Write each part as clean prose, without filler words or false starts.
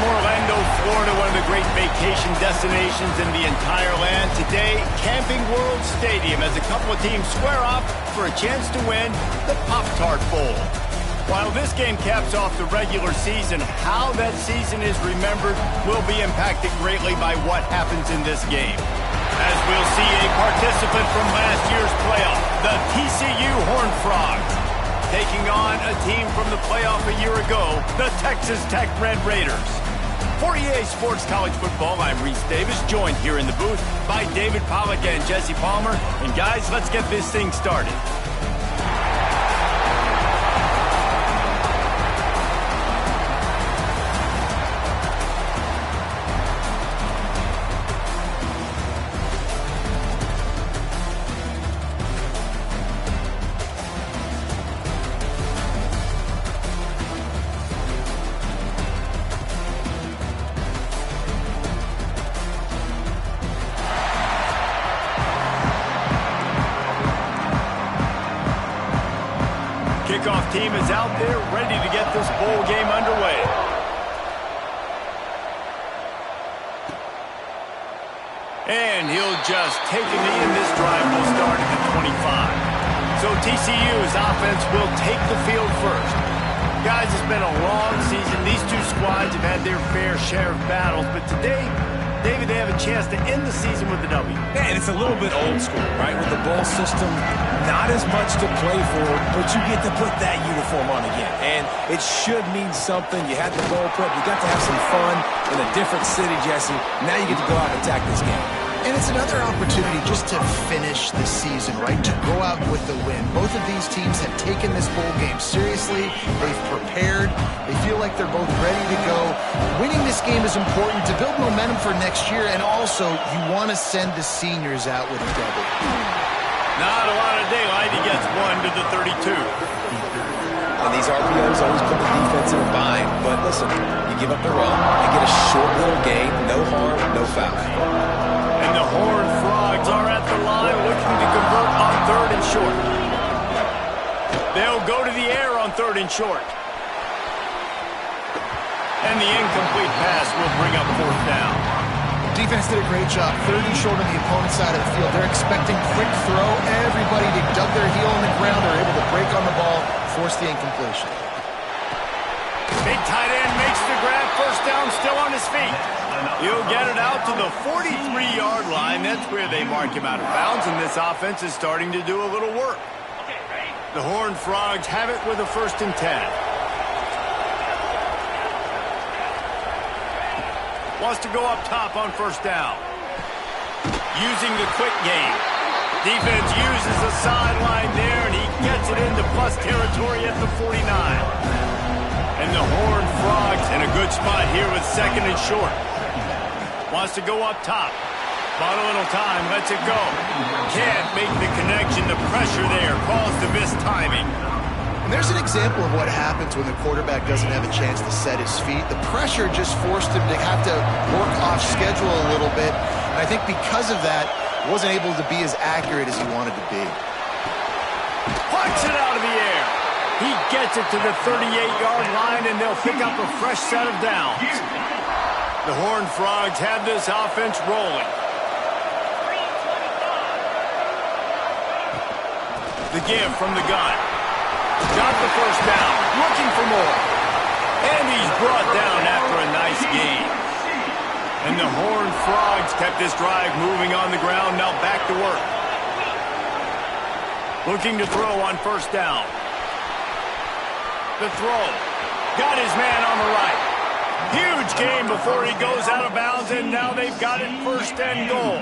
Orlando, Florida, one of the great vacation destinations in the entire land. Today, Camping World Stadium as a couple of teams square off for a chance to win the Pop-Tart Bowl. While this game caps off the regular season, how that season is remembered will be impacted greatly by what happens in this game. As we'll see a participant from last year's playoff, the TCU Horned Frogs, taking on a team from the playoff a year ago, the Texas Tech Red Raiders. For EA Sports College Football, I'm Reese Davis, joined here in the booth by David Pollack and Jesse Palmer. And guys, let's get this thing started. Kickoff team is out there ready to get this bowl game underway. And he'll just take a knee, and this drive will start at the 25. So TCU's offense will take the field first. Guys, it's been a long season. These two squads have had their fair share of battles, but today, David, they have a chance to end the season with a W. Yeah, and it's a little bit old school, right? With the bowl system, not as much to play for, but you get to put that uniform on again. And it should mean something. You had the bowl prep. You got to have some fun in a different city, Jesse. Now you get to go out and attack this game. And it's another opportunity just to finish the season, right? To go out with the win. Both of these teams have taken this bowl game seriously. They've prepared. They feel like they're both ready to go. Winning this game is important to build momentum for next year, and also you want to send the seniors out with a double. Not a lot of daylight. He gets one to the 32. And these RPOs always put the defense in a bind. But listen, you give up the run and get a short little gain, no harm, no foul. And the Horned Frogs are at the line looking to convert on 3rd and short. They'll go to the air on 3rd and short. And the incomplete pass will bring up 4th down. Defense did a great job. 3rd and short on the opponent's side of the field. They're expecting quick throw. Everybody, they dug their heel on the ground. They're able to break on the ball, force the incompletion. Big tight end makes the grab. 1st down, still on his feet. He'll get it out to the 43-yard line. That's where they mark him out of bounds, and this offense is starting to do a little work. The Horned Frogs have it with a 1st and 10. Wants to go up top on 1st down. Using the quick game. Defense uses the sideline there, and he gets it into plus territory at the 49. And the Horned Frogs in a good spot here with 2nd and short. Wants to go up top. Bought a little time, lets it go. Can't make the connection. The pressure there caused the missed timing. And there's an example of what happens when the quarterback doesn't have a chance to set his feet. The pressure just forced him to have to work off schedule a little bit. And I think because of that, wasn't able to be as accurate as he wanted to be. Plucks it out of the air. He gets it to the 38-yard line, and they'll pick up a fresh set of downs. The Horned Frogs have this offense rolling. The give from the gun. Got the 1st down, looking for more. And he's brought down after a nice gain. And the Horned Frogs kept this drive moving on the ground, now back to work. Looking to throw on 1st down. The throw. Got his man on the right. Huge game before he goes out of bounds, and now they've got it 1st and goal.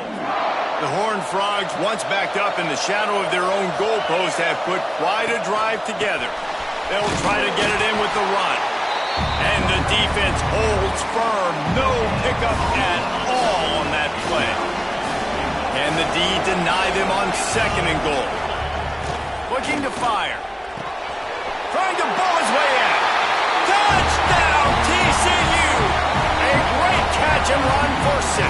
The Horned Frogs, once backed up in the shadow of their own goalpost, have put quite a drive together. They'll try to get it in with the run. And the defense holds firm. No pickup at all on that play. And the D deny them on 2nd and goal. Looking to fire. Trying to bowl his way out. Touchdown, TCU! A great catch and run for 6.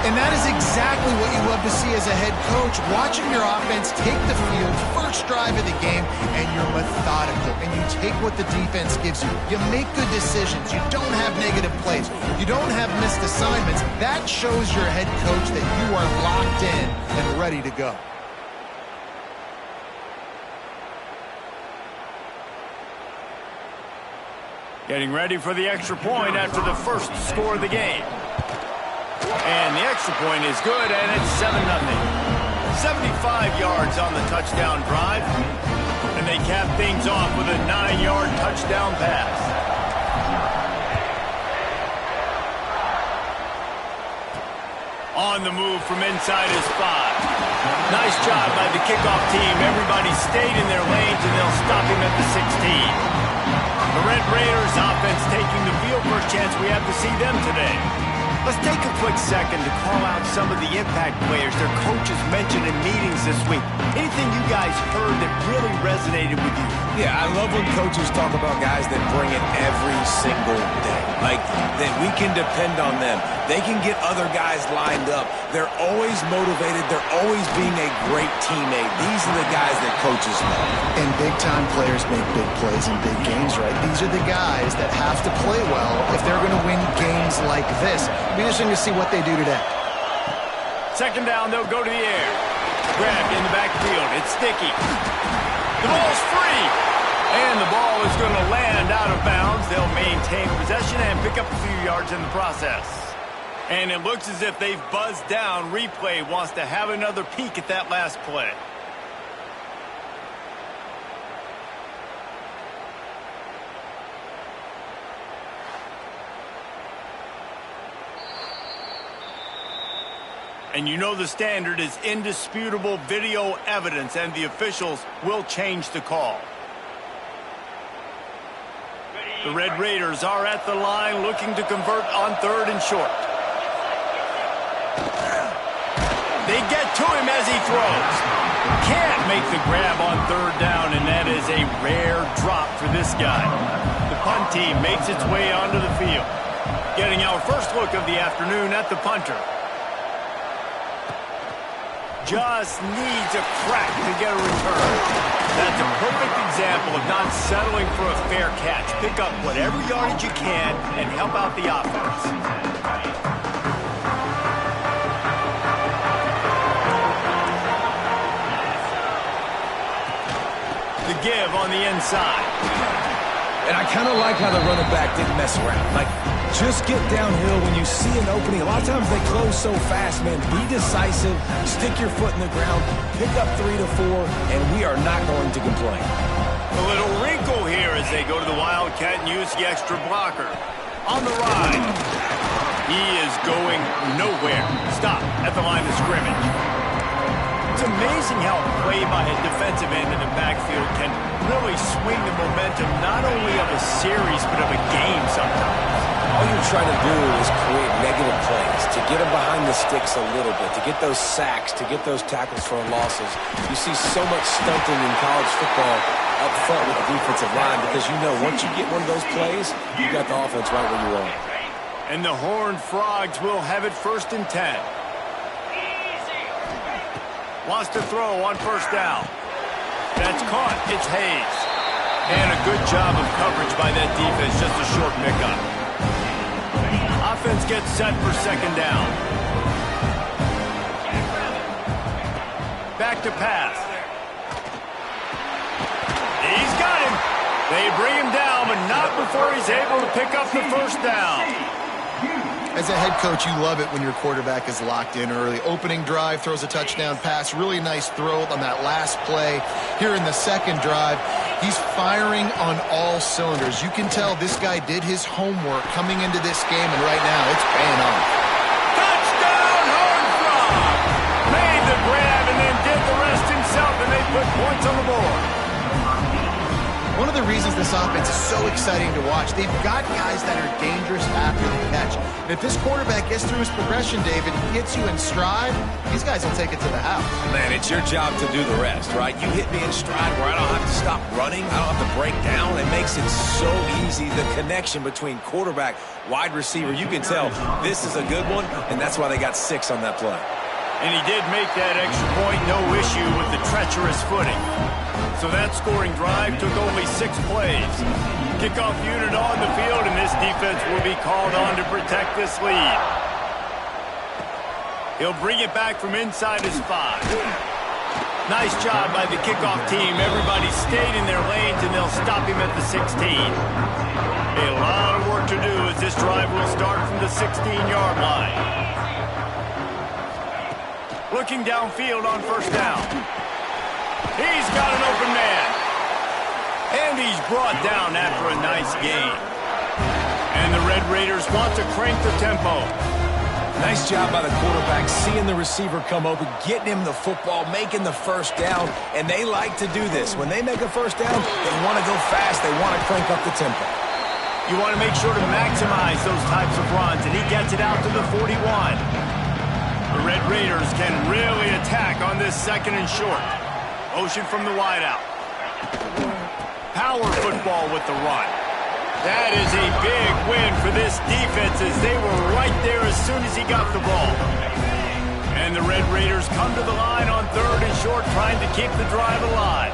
And that is exactly what you love to see as a head coach, watching your offense take the field, first drive of the game, and you're methodical, and you take what the defense gives you. You make good decisions. You don't have negative plays. You don't have missed assignments. That shows your head coach that you are locked in and ready to go. Getting ready for the extra point after the first score of the game. And the extra point is good, and it's 7-0. 75 yards on the touchdown drive. And they cap things off with a 9-yard touchdown pass. On the move from inside his 5. Nice job by the kickoff team. Everybody stayed in their lanes, and they'll stop him at the 16. The Red Raiders offense taking the field. First chance we have to see them today. Let's take a quick second to call out some of the impact players their coaches mentioned in meetings this week. Anything you guys heard that really resonated with you? Yeah, I love when coaches talk about guys that bring it every single day. Like, that we can depend on them. They can get other guys lined up. They're always motivated. They're always being a great teammate. These are the guys that coaches love. And big-time players make big plays in big games, right? These are the guys that have to play well if they're going to win games like this. It'll be interesting to see what they do today. Second down, they'll go to the air. Grabbed in the backfield. It's sticky. The ball's free. And the ball is going to land out of bounds. They'll maintain possession and pick up a few yards in the process. And it looks as if they've buzzed down. Replay wants to have another peek at that last play. And you know the standard is indisputable video evidence, and the officials will change the call. The Red Raiders are at the line looking to convert on 3rd and short. They get to him as he throws. Can't make the grab on 3rd down, and that is a rare drop for this guy. The punt team makes its way onto the field. Getting our first look of the afternoon at the punter. Just needs a crack to get a return. That's a perfect example of not settling for a fair catch. Pick up whatever yardage you can and help out the offense. The give on the inside. And I kind of like how the running back didn't mess around. Like, just get downhill when you see an opening. A lot of times they close so fast, man. Be decisive, stick your foot in the ground, pick up 3 to 4, and we are not going to complain. A little wrinkle here as they go to the Wildcat and use the extra blocker. On the ride. He is going nowhere. Stop at the line of scrimmage. It's amazing how a play by a defensive end in the backfield can really swing the momentum not only of a series but of a game sometimes. All you're trying to do is create negative plays, to get them behind the sticks a little bit, to get those sacks, to get those tackles for losses. You see so much stunting in college football up front with the defensive line because you know once you get one of those plays, you got the offense right where you want it. And the Horned Frogs will have it 1st and 10. Wants to throw on 1st down. That's caught. It's Hayes. And a good job of coverage by that defense. Just a short pickup. Offense gets set for 2nd down. Back to pass. He's got him. They bring him down, but not before he's able to pick up the 1st down. As a head coach, you love it when your quarterback is locked in early. Opening drive, throws a touchdown pass. Really nice throw on that last play. Here in the 2nd drive, he's firing on all cylinders. You can tell this guy did his homework coming into this game, and right now it's paying off. Touchdown, Horned Frog! Made the grab and then did the rest himself, and they put points on the board. One of of the reasons this offense is so exciting to watch. They've got guys that are dangerous after the catch. And if this quarterback gets through his progression, David, gets you in stride, these guys will take it to the house. Man, it's your job to do the rest, right? You hit me in stride where I don't have to stop running. I don't have to break down. It makes it so easy, the connection between quarterback, wide receiver. You can tell this is a good one, and that's why they got 6 on that play. And he did make that extra point, no issue with the treacherous footing. So that scoring drive took only 6 plays. Kickoff unit on the field, and this defense will be called on to protect this lead. He'll bring it back from inside his 5. Nice job by the kickoff team. Everybody stayed in their lanes, and they'll stop him at the 16. A lot of work to do as this drive will start from the 16-yard line. Looking downfield on first down. He's got an open man. And he's brought down after a nice gain. And the Red Raiders want to crank the tempo. Nice job by the quarterback, seeing the receiver come open, getting him the football, making the first down. And they like to do this. When they make a first down, they want to go fast. They want to crank up the tempo. You want to make sure to maximize those types of runs, and he gets it out to the 41. The Red Raiders can really attack on this 2nd and short. Motion from the wideout. Power football with the run. That is a big win for this defense as they were right there as soon as he got the ball. And the Red Raiders come to the line on 3rd and short, trying to keep the drive alive.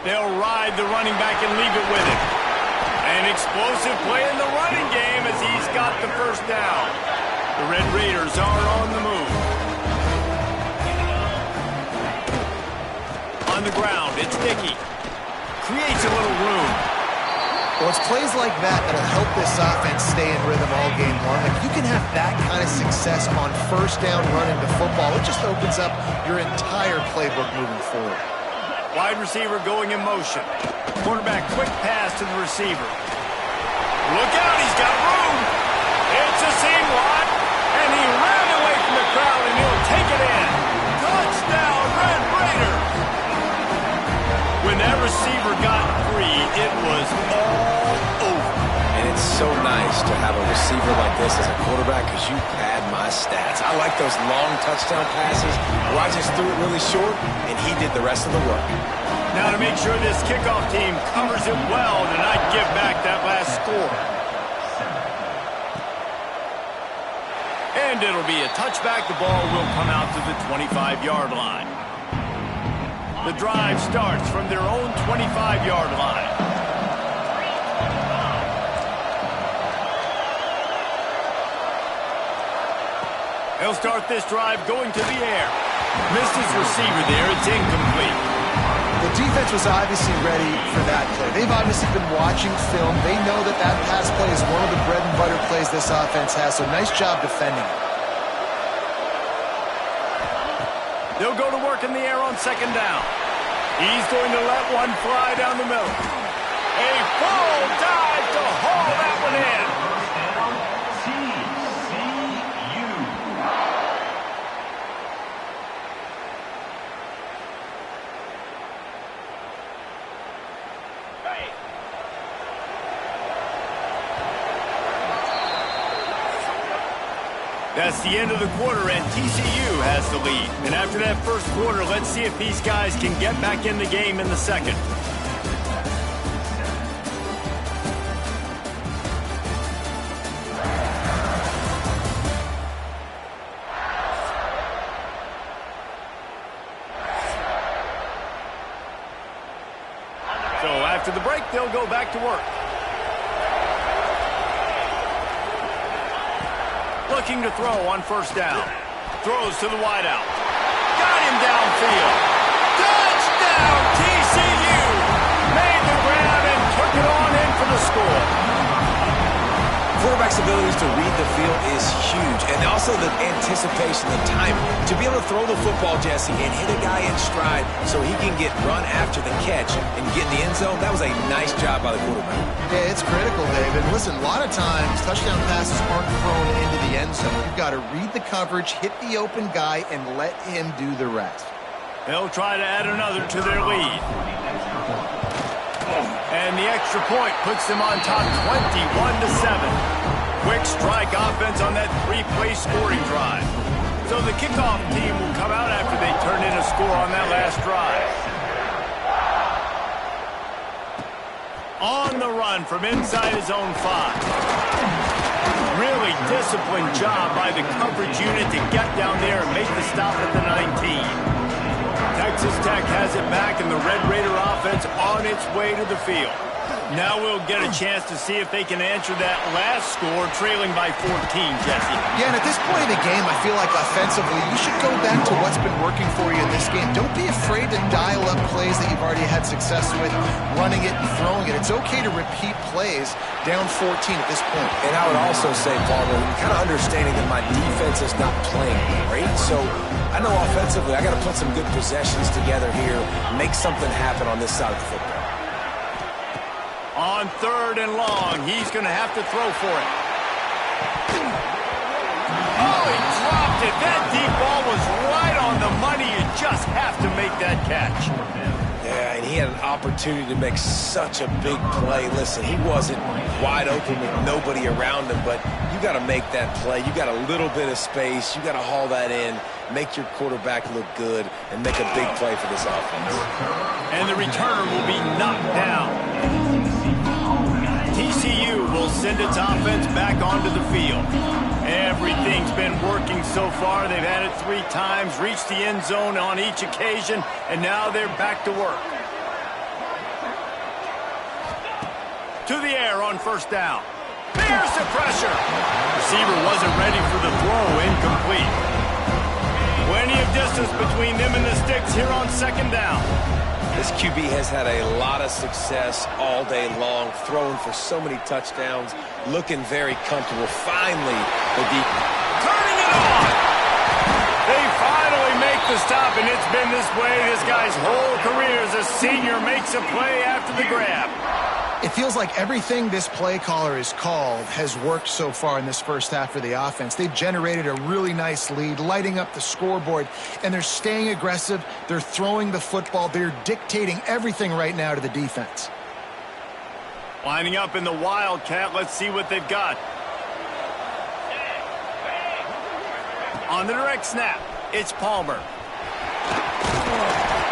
They'll ride the running back and leave it with him. An explosive play in the running game as he's got the first down. The Red Raiders are on the move. On the ground, it's Dickey. Creates a little room. Well, it's plays like that that'll help this offense stay in rhythm all game long. Like, you can have that kind of success on first down running the football. It just opens up your entire playbook moving forward. Wide receiver going in motion. Quarterback quick pass to the receiver. Look out, he's got room. It's a seam lot, and he ran away from the crowd, and he'll take it in. Touchdown, Red Raiders. When that receiver got free, it was all over. And it's so nice to have a receiver like this as a quarterback because you pad my stats. I like those long touchdown passes where I just threw it really short, and he did the rest of the work. Now to make sure this kickoff team covers it well to not give back that last score. And it'll be a touchback. The ball will come out to the 25-yard line. The drive starts from their own 25-yard line. He'll start this drive going to the air. Missed his receiver there. It's incomplete. The defense was obviously ready for that play. They've obviously been watching film. They know that that pass play is one of the bread and butter plays this offense has, so nice job defending it. They'll go to work in the air on 2nd down. He's going to let one fly down the middle. A full dive to haul that one in. That's the end of the quarter, and TCU has the lead. And after that first quarter, let's see if these guys can get back in the game in the second. So after the break, they'll go back to work. Looking to throw on first down. Throws to the wideout. Got him downfield. Touchdown, TCU! Made the grab and took it on in for the score. Quarterback's abilities to read the field is huge, and also the anticipation, the time to be able to throw the football, Jesse, and hit a guy in stride so he can get run after the catch and get in the end zone. That was a nice job by the quarterback. Yeah, it's critical, David. Listen, a lot of times touchdown passes aren't thrown into the end zone. You've got to read the coverage, hit the open guy, and let him do the rest. They'll try to add another to their lead. And the extra point puts them on top 21-7. Quick strike offense on that three-play scoring drive. So the kickoff team will come out after they turn in a score on that last drive. On the run from inside his own 5. Really disciplined job by the coverage unit to get down there and make the stop at the 19. Texas Tech has it back, and the Red Raider offense on its way to the field. Now we'll get a chance to see if they can answer that last score, trailing by 14, Jesse. Yeah, and at this point of the game, I feel like offensively, you should go back to what's been working for you in this game. Don't be afraid to dial up plays that you've already had success with, running it and throwing it. It's okay to repeat plays down 14 at this point. And I would also say, Palmer, kind of understanding that my defense is not playing great, so I know offensively I got to put some good possessions together here, make something happen on this side of the football. On 3rd and long, he's going to have to throw for it. Oh, he dropped it. That deep ball was right on the money. You just have to make that catch. Yeah, and he had an opportunity to make such a big play. Listen, he wasn't wide open with nobody around him, but you got to make that play. You got a little bit of space. You got to haul that in, make your quarterback look good, and make a big play for this offense. And the returner will be knocked down. TCU will send its offense back onto the field. Everything's been working so far. They've had it 3 times, reached the end zone on each occasion, and now they're back to work. To the air on 1st down. There's the pressure. Receiver wasn't ready for the throw, incomplete. Plenty of distance between them and the sticks here on 2nd down. This QB has had a lot of success all day long, throwing for so many touchdowns, looking very comfortable. Finally, the deep. Turning it on! They finally make the stop, and it's been this way this guy's whole career as a senior makes a play after the grab. It feels like everything this play caller has called has worked so far in this first half for the offense. They've generated a really nice lead, lighting up the scoreboard, and they're staying aggressive. They're throwing the football. They're dictating everything right now to the defense. Lining up in the Wildcat. Let's see what they've got. On the direct snap, it's Palmer.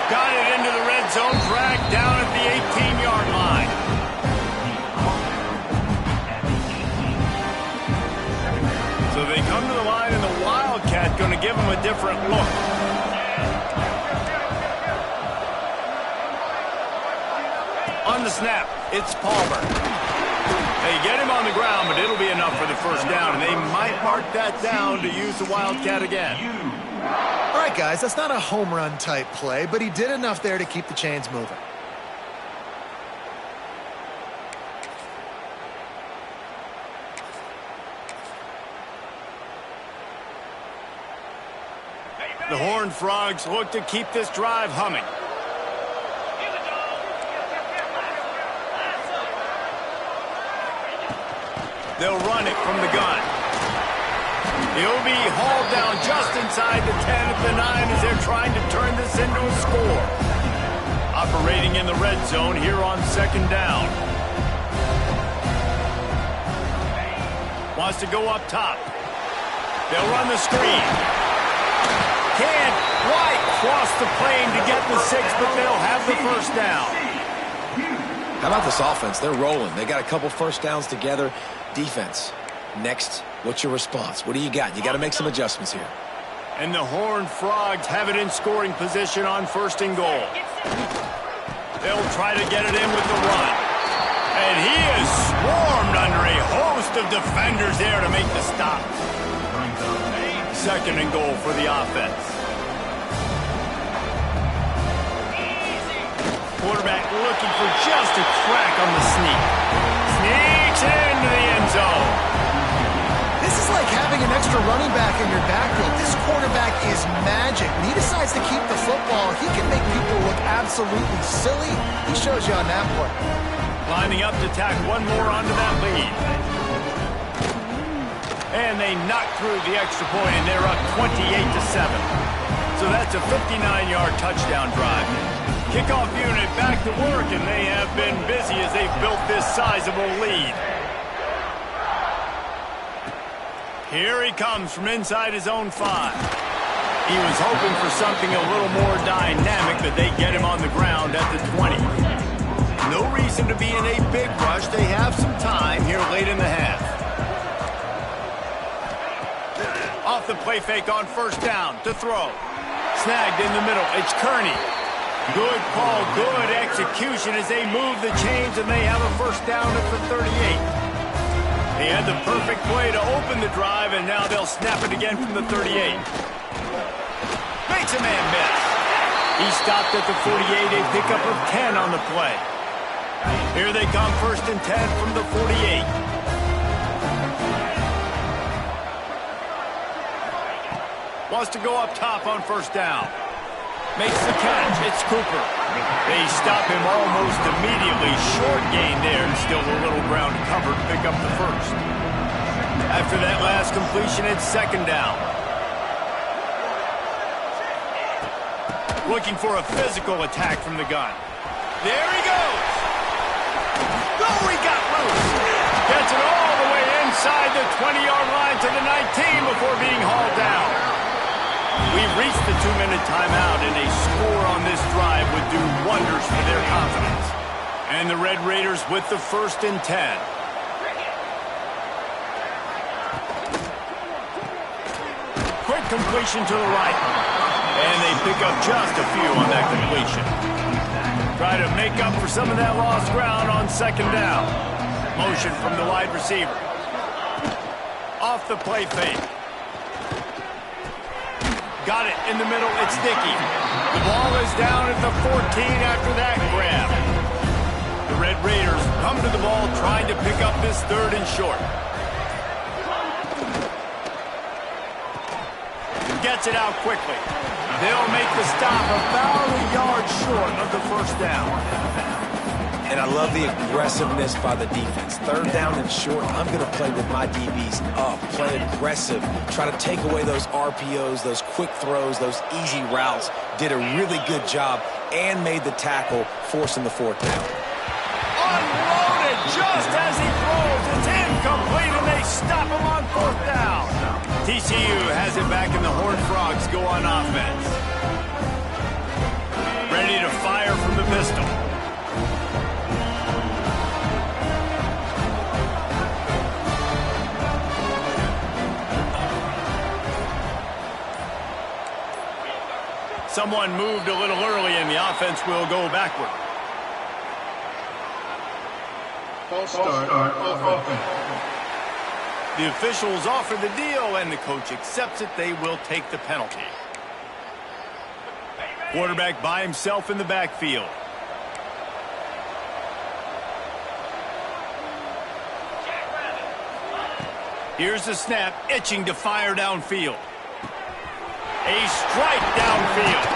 Got it into the red zone, dragged down at the 18-yard line. So they come to the line, and the Wildcat going to give them a different look. On the snap, it's Palmer. They get him on the ground, but it'll be enough for the 1st down, and they might mark that down to use the Wildcat again. All right, guys, that's not a home run type play, but he did enough there to keep the chains moving. The Horned Frogs look to keep this drive humming. They'll run it from the gun. He'll be hauled down just inside the 10 at the 9 as they're trying to turn this into a score. Operating in the red zone here on 2nd down. Wants to go up top. They'll run the screen. Can't quite cross the plane to get the 6, but they'll have the 1st down. How about this offense? They're rolling. They got a couple 1st downs together. Defense, next, what's your response? What do you got? You got to make some adjustments here. And the Horned Frogs have it in scoring position on 1st and goal. They'll try to get it in with the run. And he is swarmed under a host of defenders there to make the stop. 2nd and goal for the offense. Quarterback looking for just a crack on the sneak. Sneaks into the end zone. This is like having an extra running back in your backfield. This quarterback is magic. When he decides to keep the football, he can make people look absolutely silly. He shows you on that play. Lining up to tack one more onto that lead. And they knock through the extra point, and they're up 28-7. So So that's a 59-yard touchdown drive. Kickoff unit back to work, and they have been busy as they've built this sizable lead. Here he comes from inside his own 5. He was hoping for something a little more dynamic, but they get him on the ground at the 20. No reason to be in a big rush. They have some time here late in the half. Off the play fake on first down to throw. Snagged in the middle. It's Kearney. Good call, good execution as they move the chains, and they have a first down at the 38. They had the perfect play to open the drive, and now they'll snap it again from the 38. Makes a man miss. He stopped at the 48, a pickup of 10 on the play. Here they come, first and 10 from the 48. Wants to go up top on first down. Makes the catch. It's Cooper. They stop him almost immediately. Short gain there, and still a little ground cover to pick up the first. After that last completion, it's second down. Looking for a physical attack from the gun. There he goes. Oh, he got loose. Gets it all the way inside the 20-yard line to the 19 before being hauled down. We've reached the 2-minute timeout, and a score on this drive would do wonders for their confidence. And the Red Raiders with the first and 10. Quick completion to the right. And they pick up just a few on that completion. Try to make up for some of that lost ground on second down. Motion from the wide receiver. Off the play fake. Got it in the middle. It's Dickey. The ball is down at the 14 after that grab. The Red Raiders come to the ball trying to pick up this third and short. Gets it out quickly. They'll make the stop about a yard short of the first down. And I love the aggressiveness by the defense. Third down and short, I'm going to play with my DBs up, play aggressive, try to take away those RPOs, those quick throws, those easy routes. Did a really good job and made the tackle, forcing the fourth down. Unloaded just as he throws. It's incomplete, and they stop him on fourth down. TCU has it back, and the Horned Frogs go on offense. Ready to fire from the pistol. Someone moved a little early, and the offense will go backward. Start offense. The officials offer the deal, and the coach accepts it. They will take the penalty. Quarterback by himself in the backfield. Here's the snap, itching to fire downfield. A strike downfield.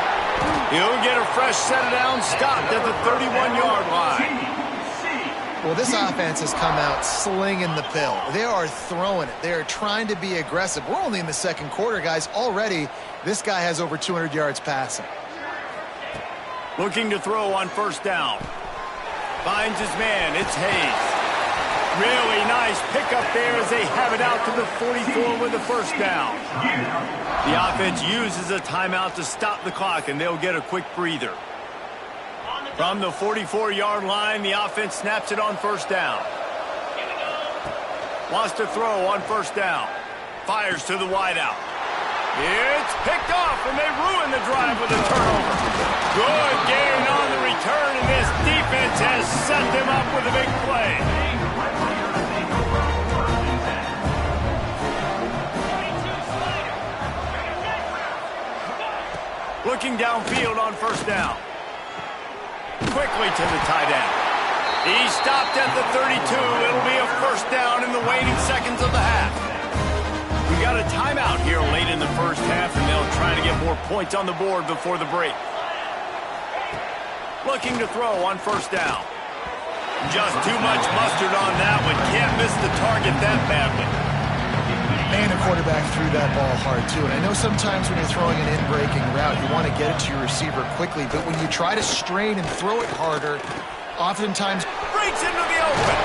He'll get a fresh set of downs, stopped at the 31-yard line. Well, this offense has come out slinging the pill. They are throwing it. They are trying to be aggressive. We're only in the second quarter, guys. Already, this guy has over 200 yards passing. Looking to throw on first down. Finds his man. It's Hayes. Really nice pickup there as they have it out to the 44 with the first down. The offense uses a timeout to stop the clock, and they'll get a quick breather. From the 44-yard line, the offense snaps it on first down. Wants to throw on first down. Fires to the wideout. It's picked off, and they ruin the drive with a turnover. Good gain on the return, and this defense has set them up with a big play. Looking downfield on first down. Quickly to the tight end. He stopped at the 32. It'll be a first down in the waning seconds of the half. We got a timeout here late in the first half, and they'll try to get more points on the board before the break. Looking to throw on first down. Just too much mustard on that one. Can't miss the target that badly. And a quarterback threw that ball hard, too. And I know sometimes when you're throwing an in-breaking route, you want to get it to your receiver quickly. But when you try to strain and throw it harder, oftentimes breaks into the open.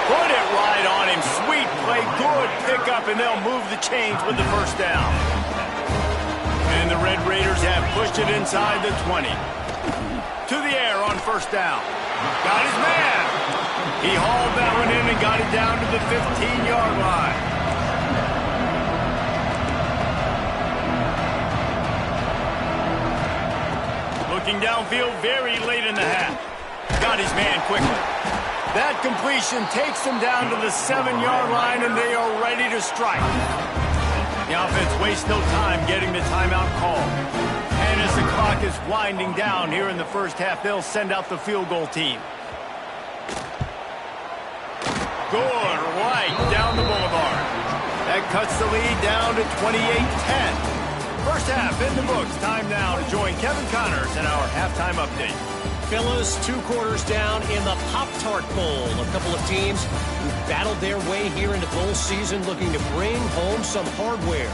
Put it right on him. Sweet play. Good pickup, and they'll move the chains with the first down. And the Red Raiders have pushed it inside the 20. To the air on first down. Got his man. He hauled that one in and got it down to the 15-yard line. Looking downfield very late in the half. Got his man quickly. That completion takes them down to the 7-yard line, and they are ready to strike. The offense wastes no time getting the timeout call. And as the clock is winding down here in the first half, they'll send out the field goal team. Good, right down the boulevard. That cuts the lead down to 28-10. First half in the books. Time now to join Kevin Connors in our halftime update. Fellas, 2 quarters down in the Pop-Tart Bowl. A couple of teams who battled their way here into bowl season looking to bring home some hardware.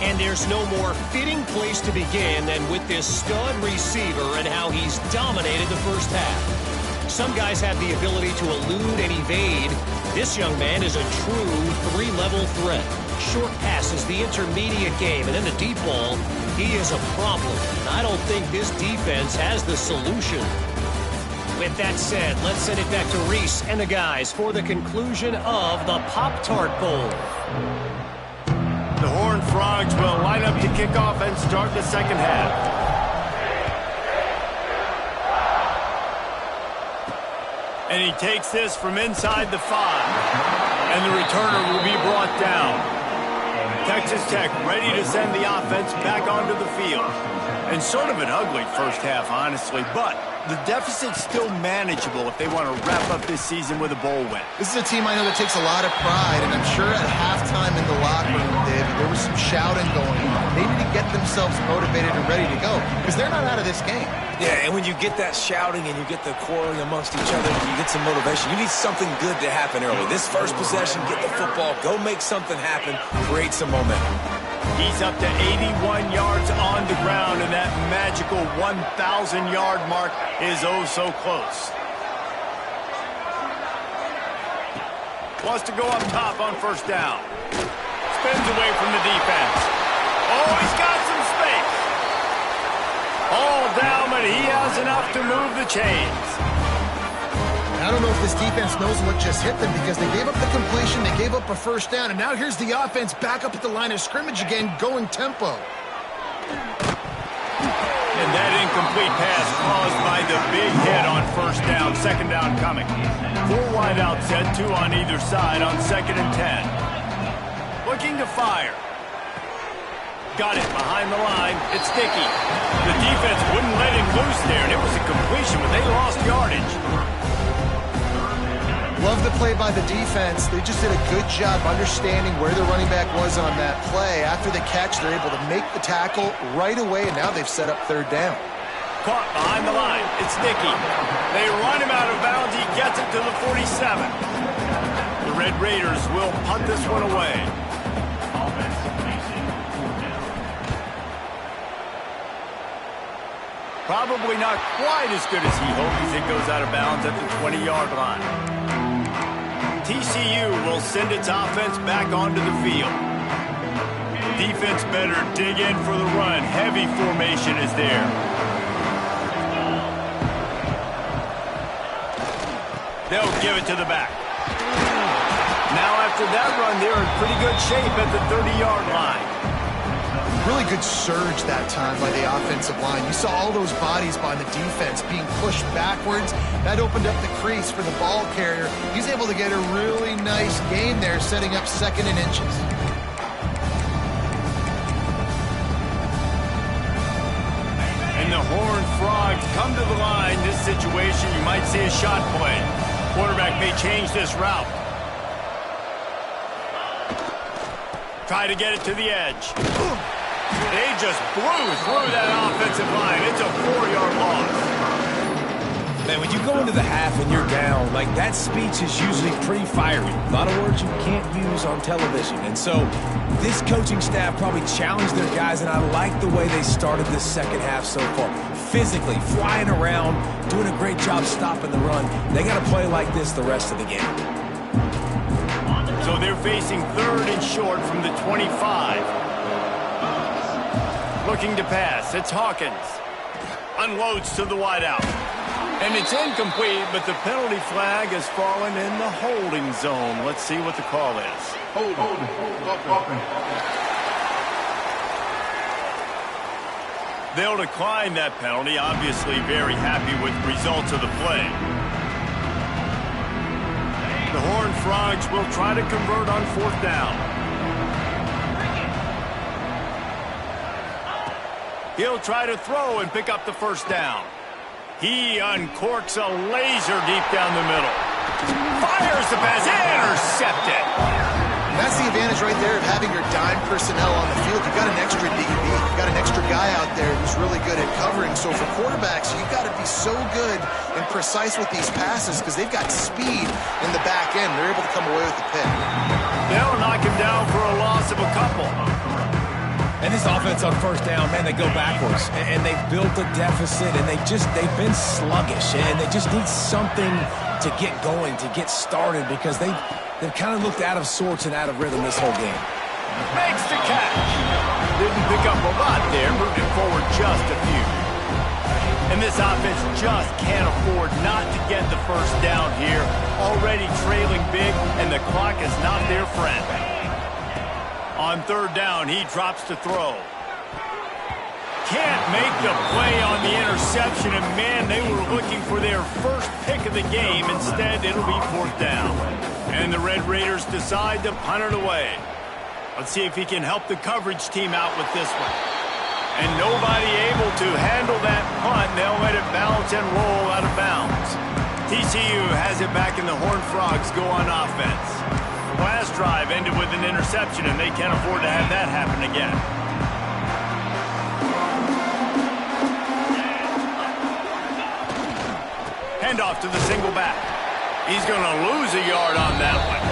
And there's no more fitting place to begin than with this stud receiver and how he's dominated the first half. Some guys have the ability to elude and evade. This young man is a true 3-level threat. Short passes, the intermediate game, and then the deep ball. He is a problem. And I don't think this defense has the solution. With that said, let's send it back to Reese and the guys for the conclusion of the Pop-Tart Bowl. The Horned Frogs will line up to kick off and start the second half. And he takes this from inside the 5. And the returner will be brought down. Texas Tech ready to send the offense back onto the field. And sort of an ugly first half, honestly, but the deficit's still manageable if they want to wrap up this season with a bowl win. This is a team I know that takes a lot of pride, and I'm sure at halftime in the locker room, David, there was some shouting going on, maybe to get themselves motivated and ready to go, because they're not out of this game. Yeah, and when you get that shouting and you get the quarreling amongst each other, you get some motivation. You need something good to happen early. This first possession, get the football, go make something happen, create some momentum. He's up to 81 yards on the ground, and that magical 1,000-yard mark is oh so close. Wants to go up top on first down. Spins away from the defense. Oh, he's got some space. All down, but he has enough to move the chains. I don't know if this defense knows what just hit them, because they gave up the completion, they gave up a first down, and now here's the offense back up at the line of scrimmage again, going tempo. And that incomplete pass caused by the big hit on first down, second down coming. 4 wide out set, 2 on either side on 2nd and 10. Looking to fire. Got it behind the line. It's Dickey. The defense wouldn't let him loose there, and it was a completion, but they lost yardage. Love the play by the defense. They just did a good job understanding where the running back was on that play. After the catch, they're able to make the tackle right away, and now they've set up third down. Caught behind the line. It's Dickey. They run him out of bounds. He gets it to the 47. The Red Raiders will punt this one away. Probably not quite as good as he hoped as it goes out of bounds at the 20-yard line. TCU will send its offense back onto the field. Defense better dig in for the run. Heavy formation is there. They'll give it to the back. Now after that run, they're in pretty good shape at the 30-yard line. Really good surge that time by the offensive line. You saw all those bodies by the defense being pushed backwards. That opened up the crease for the ball carrier. He's able to get a really nice gain there, setting up 2nd and inches. And the Horned Frogs come to the line. This situation, you might see a shot play. Quarterback may change this route. Try to get it to the edge. They just blew through that offensive line. It's a 4-yard loss. Man, when you go into the half and you're down, like that speech is usually pretty fiery. A lot of words you can't use on television. And so this coaching staff probably challenged their guys, and I like the way they started this second half so far. Physically, flying around, doing a great job stopping the run. They got to play like this the rest of the game. So they're facing 3rd and short from the 25. Looking to pass. It's Hawkins. Unloads to the wideout. And it's incomplete, but the penalty flag has fallen in the holding zone. Let's see what the call is. Hold. They'll decline that penalty. Obviously very happy with the results of the play. The Horned Frogs will try to convert on 4th down. He'll try to throw and pick up the 1st down. He uncorks a laser deep down the middle. Fires the pass. Intercepted. That's the advantage right there of having your dime personnel on the field. You've got an extra DB. You've got an extra guy out there who's really good at covering. So for quarterbacks, you've got to be so good and precise with these passes because they've got speed in the back end. They're able to come away with the pick. They'll knock him down for a loss of a couple. And this offense on 1st down, man, they go backwards. And they've built a deficit, and they've been sluggish. And they just need something to get going, to get started, because they've kind of looked out of sorts and out of rhythm this whole game. Makes the catch. Didn't pick up a lot there, moving forward just a few. And this offense just can't afford not to get the 1st down here. Already trailing big, and the clock is not their friend. On 3rd down, he drops to throw. Can't make the play on the interception, and man, they were looking for their first pick of the game. Instead, it'll be 4th down. And the Red Raiders decide to punt it away. Let's see if he can help the coverage team out with this one. And nobody able to handle that punt. They'll let it bounce and roll out of bounds. TCU has it back, and the Horned Frogs go on offense. Last drive ended with an interception, and they can't afford to have that happen again. Handoff to the single back. He's going to lose a yard on that one.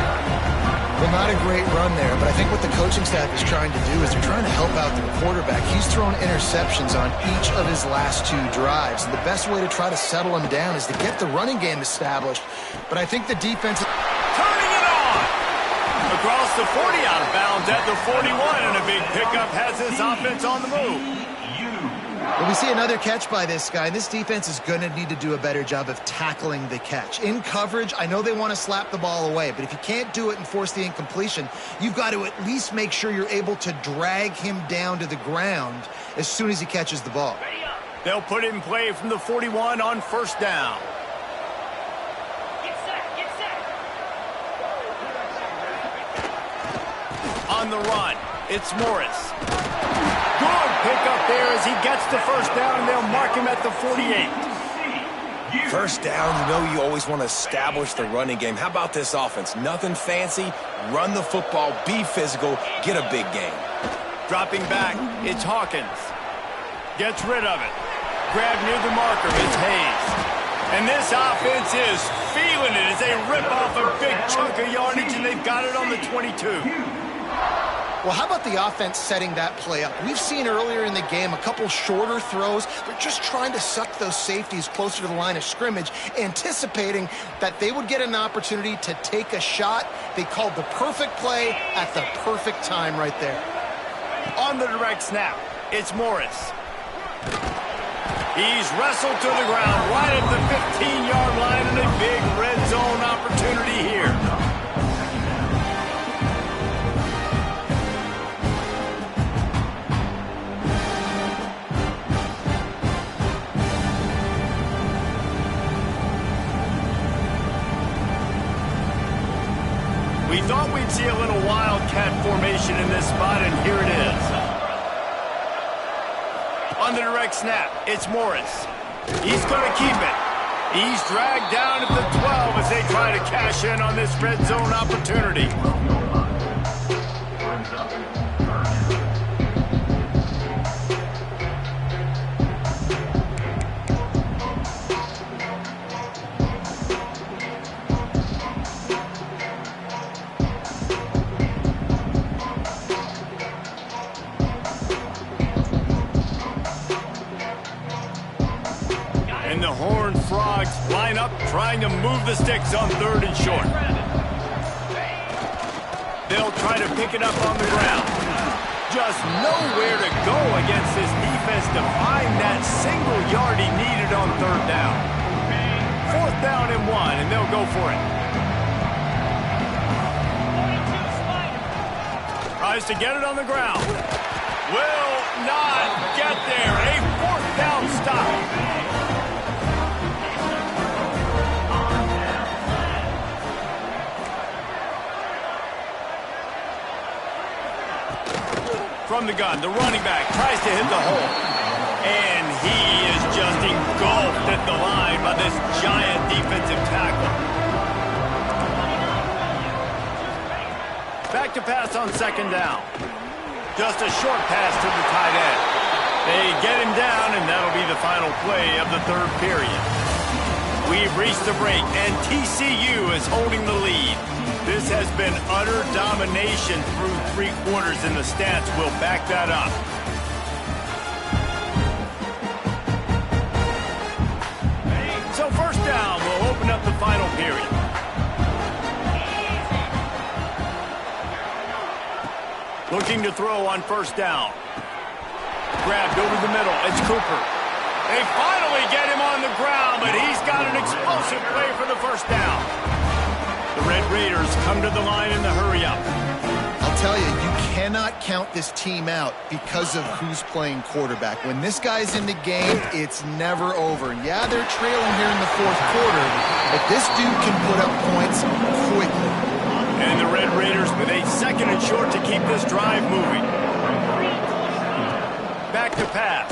Well, not a great run there, but I think what the coaching staff is trying to do is they're trying to help out their quarterback. He's thrown interceptions on each of his last 2 drives, and the best way to try to settle him down is to get the running game established. But I think the defense... Turning it on! Across the 40, out of bounds at the 41, and a big pickup has this offense on the move. Well, we see another catch by this guy. This defense is going to need to do a better job of tackling the catch. In coverage, I know they want to slap the ball away, but if you can't do it and force the incompletion, you've got to at least make sure you're able to drag him down to the ground as soon as he catches the ball. They'll put it in play from the 41 on 1st down. On the run, it's Morris. Good pickup there as he gets the 1st down, and they'll mark him at the 48. 1st down, you know you always want to establish the running game. How about this offense? Nothing fancy. Run the football, be physical, get a big gain. Dropping back, it's Hawkins. Gets rid of it. Grab near the marker, it's Hayes. And this offense is feeling it as they rip off a big chunk of yardage, and they've got it on the 22. Well, how about the offense setting that play up? We've seen earlier in the game a couple shorter throws. They're just trying to suck those safeties closer to the line of scrimmage, anticipating that they would get an opportunity to take a shot. They called the perfect play at the perfect time right there. On the direct snap, it's Morris. He's wrestled to the ground right at the 15-yard line, and a big red zone opportunity here. We thought we'd see a little wildcat formation in this spot, and here it is. On the direct snap, it's Morris. He's going to keep it. He's dragged down at the 12 as they try to cash in on this red zone opportunity. line up, trying to move the sticks on 3rd and short. They'll try to pick it up on the ground. Just nowhere to go against this defense to find that single yard he needed on 3rd down. 4th down and 1, and they'll go for it. Tries to get it on the ground. Will not get there. A 4th down stop. From the gun, the running back tries to hit the hole. And he is just engulfed at the line by this giant defensive tackle. Back to pass on 2nd down. Just a short pass to the tight end. They get him down, and that'll be the final play of the 3rd period. We've reached the break, and TCU is holding the lead. This has been utter domination through 3 quarters, and the stats will back that up. So 1st down will open up the final period. Looking to throw on 1st down. Grabbed over the middle. It's Cooper. They finally get him on the ground, but he's got an explosive play for the 1st down. The Red Raiders come to the line in the hurry-up. I'll tell you, you cannot count this team out because of who's playing quarterback. When this guy's in the game, it's never over. Yeah, they're trailing here in the 4th quarter, but this dude can put up points quickly. And the Red Raiders with a 2nd and short to keep this drive moving. Back to pass.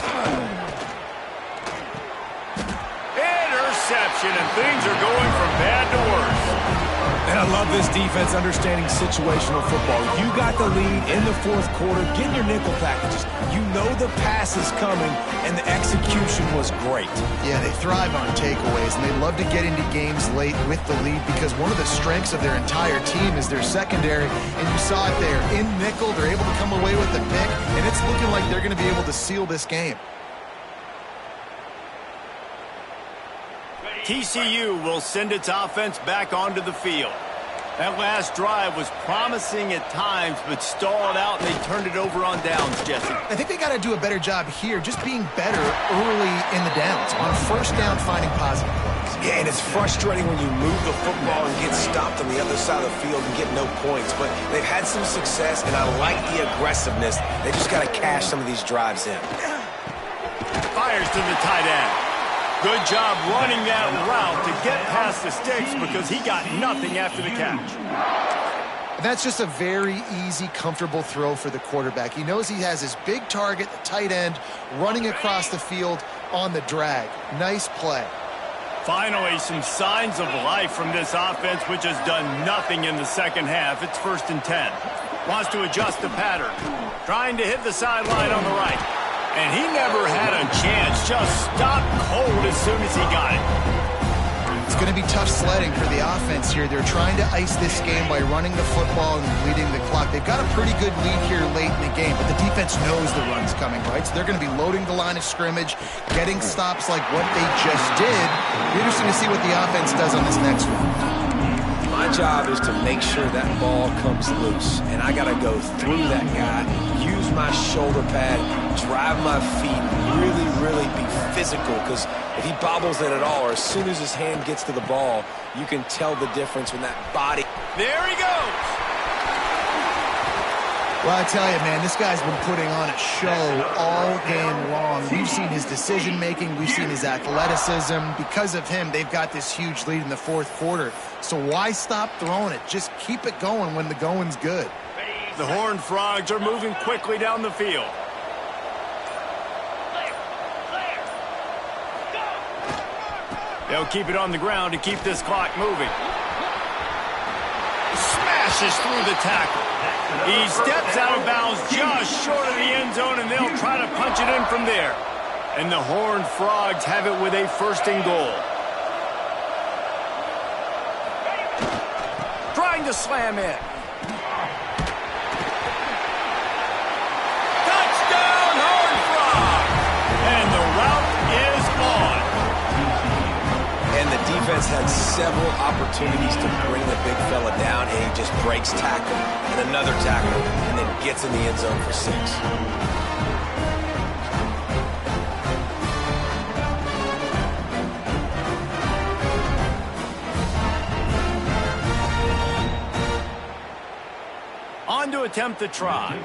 Interception, and things are going from bad to worse. And I love this defense understanding situational football. You got the lead in the 4th quarter. Get your nickel packages. You know the pass is coming, and the execution was great. Yeah, they thrive on takeaways, and they love to get into games late with the lead because one of the strengths of their entire team is their secondary, and you saw it there. In nickel, they're able to come away with the pick, and it's looking like they're going to be able to seal this game. TCU will send its offense back onto the field. That last drive was promising at times, but stalled out, and they turned it over on downs, Jesse. I think they got to do a better job here, just being better early in the downs. On 1st down, finding positive plays. Yeah, and it's frustrating when you move the football and get stopped on the other side of the field and get no points. But they've had some success, and I like the aggressiveness. They just got to cash some of these drives in. Fires to the tight end. Good job running that route to get past the sticks because he got nothing after the catch. That's just a very easy, comfortable throw for the quarterback. He knows he has his big target, the tight end, running across the field on the drag. Nice play. Finally, some signs of life from this offense, which has done nothing in the 2nd half. It's 1st and 10. Wants to adjust the pattern. Trying to hit the sideline on the right. And he never had a chance. Just stopped cold as soon as he got it. It's going to be tough sledding for the offense here. They're trying to ice this game by running the football and leading the clock. They've got a pretty good lead here late in the game, but the defense knows the run's coming, right? So they're going to be loading the line of scrimmage, getting stops like what they just did. It'll be interesting to see what the offense does on this next one. My job is to make sure that ball comes loose, and I got to go through that guy, use my shoulder pad, drive my feet, really be physical, because if he bobbles it at all, or as soon as his hand gets to the ball, you can tell the difference when that body... There he goes! Well, I tell you, man, this guy's been putting on a show all game long. We've seen his decision-making. We've seen his athleticism. Because of him, they've got this huge lead in the 4th quarter. So why stop throwing it? Just keep it going when the going's good. The Horned Frogs are moving quickly down the field. They'll keep it on the ground to keep this clock moving. Smashes through the tackle. He steps out of bounds just short of the end zone, and they'll try to punch it in from there. And the Horned Frogs have it with a 1st and goal. Trying to slam in. Touchdown, Horned Frogs! And the route is on. And the defense defense had several opportunities to bring the big fella down, and he just breaks tackle and another tackle and then gets in the end zone for 6. On to attempt the try.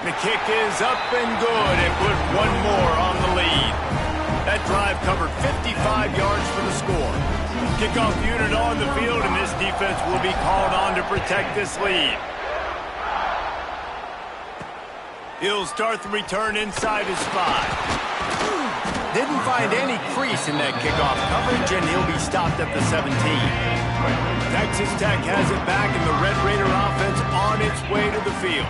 The kick is up and good and put one more on the lead. That drive covered 55 yards for the score. Kickoff unit on the field, and this defense will be called on to protect this lead. He'll start the return inside his 5. Didn't find any crease in that kickoff coverage, and he'll be stopped at the 17. Texas Tech has it back, and the Red Raider offense on its way to the field.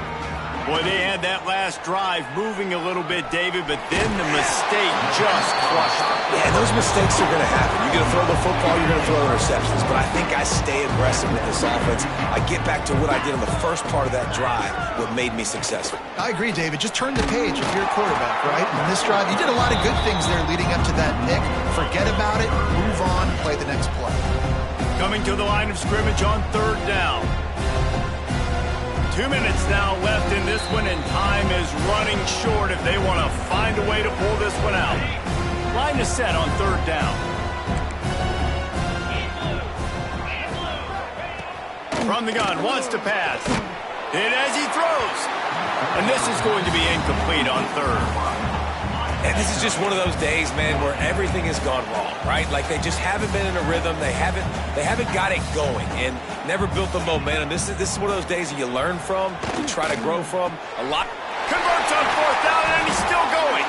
Boy, they had that last drive moving a little bit, David, but then the mistake just crushed them. Yeah, those mistakes are going to happen. You're going to throw the football, you're going to throw interceptions, but I think I stay aggressive with this offense. I get back to what I did on the first part of that drive, what made me successful. I agree, David. Just turn the page if you're a quarterback, right? In this drive, you did a lot of good things there leading up to that pick. Forget about it, move on, and play the next play. Coming to the line of scrimmage on 3rd down. 2 minutes now left in this one, and time is running short if they want to find a way to pull this one out. Line is set on 3rd down. From the gun, wants to pass. And as he throws. And this is going to be incomplete on 3rd. And this is just one of those days, man, where everything has gone wrong, right? Like they just haven't been in a rhythm. They haven't got it going and never built the momentum. This is one of those days that you learn from, you try to grow from. A lot. Converts on 4th down, and he's still going.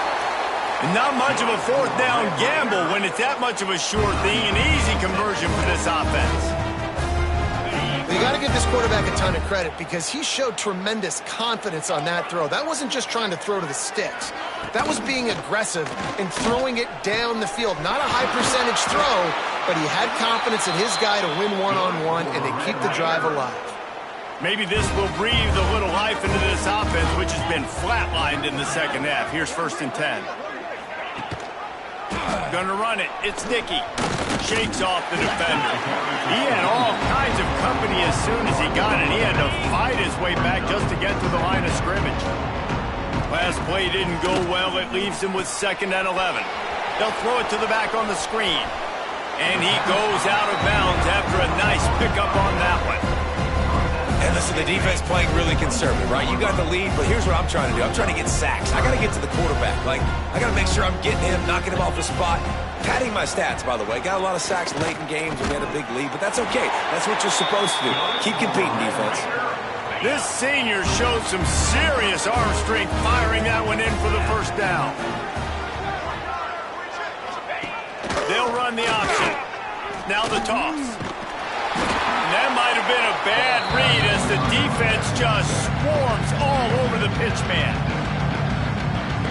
And not much of a 4th down gamble when it's that much of a sure thing. An easy conversion for this offense. You got to give this quarterback a ton of credit because he showed tremendous confidence on that throw. That wasn't just trying to throw to the sticks. That was being aggressive and throwing it down the field. Not a high percentage throw, but he had confidence in his guy to win one-on-one and to keep the drive alive. Maybe this will breathe a little life into this offense, which has been flatlined in the second half. Here's 1st and 10. Gonna run it. It's Dickey. Shakes off the defender. He had all kinds of company as soon as he got it. He had to fight his way back just to get to the line of scrimmage. Last play didn't go well. It leaves him with 2nd and 11. They'll throw it to the back on the screen. And he goes out of bounds after a nice pickup on that one. And listen, the defense playing really conservative, right? You got the lead, but here's what I'm trying to do. I'm trying to get sacks. I got to get to the quarterback. Like, I got to make sure I'm getting him, knocking him off the spot. Padding my stats, by the way. Got a lot of sacks late in games when we had a big lead, but that's okay. That's what you're supposed to do. Keep competing, defense. This senior showed some serious arm strength firing that one in for the 1st down. They'll run the option. Now the toss. That might have been a bad read as the defense just swarms all over the pitch man.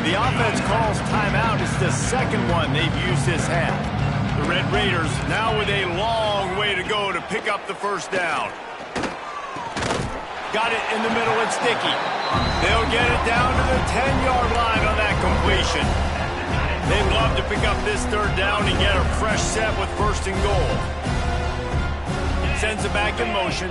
The offense calls timeout. It's the 2nd one they've used this half. The Red Raiders now with a long way to go to pick up the 1st down. Got it in the middle. It's Dickey. They'll get it down to the 10-yard line on that completion. They'd love to pick up this 3rd down and get a fresh set with 1st and goal. Sends it back in motion.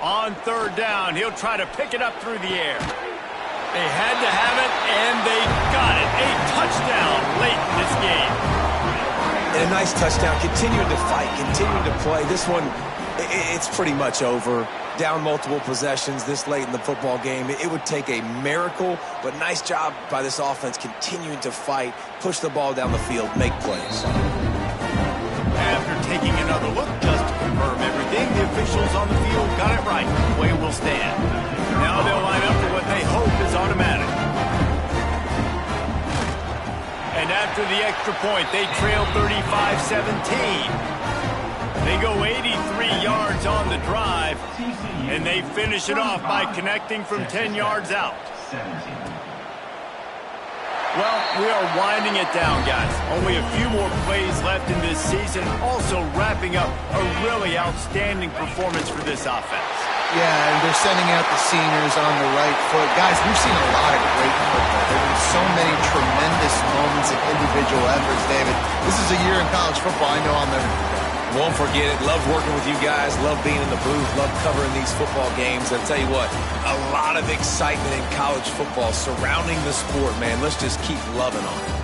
On 3rd down, he'll try to pick it up through the air. They had to have it, and they got it. A touchdown late in this game. And a nice touchdown. Continuing to fight, continuing to play. This one, it's pretty much over. Down multiple possessions this late in the football game. It would take a miracle, but nice job by this offense continuing to fight, push the ball down the field, make plays. After taking another look just to confirm everything, the officials on the field got it right. Play will stand. Now they'll line up for what they hope is automatic. And after the extra point, they trail 35-17. They go 83 yards on the drive, and they finish it off by connecting from 10 yards out. Well, we are winding it down, guys. Only a few more plays left in this season, also wrapping up a really outstanding performance for this offense. Yeah, and they're sending out the seniors on the right foot. Guys, we've seen a lot of great football. There have been so many tremendous moments and individual efforts, David. This is a year in college football I know I'll never forget. Won't forget it. Loved working with you guys. Loved being in the booth. Loved covering these football games. I'll tell you what, a lot of excitement in college football surrounding the sport, man. Let's just keep loving on it.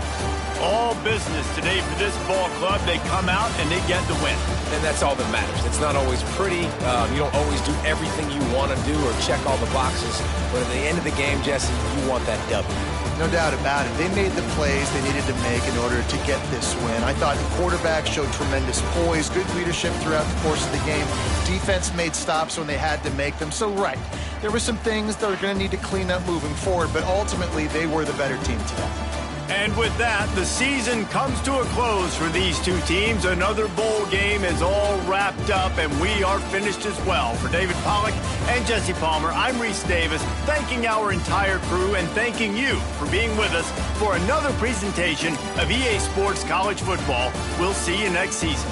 All business today for this ball club. They come out and they get the win. And that's all that matters. It's not always pretty. You don't always do everything you want to do or check all the boxes. But at the end of the game, Jesse, you want that W. No doubt about it. They made the plays they needed to make in order to get this win. I thought the quarterback showed tremendous poise, good leadership throughout the course of the game. Defense made stops when they had to make them. So, right, there were some things that are going to need to clean up moving forward, but ultimately they were the better team today. And with that, the season comes to a close for these two teams. Another bowl game is all wrapped up, and we are finished as well. For David Pollack and Jesse Palmer, I'm Reese Davis, thanking our entire crew and thanking you for being with us for another presentation of EA Sports College Football. We'll see you next season.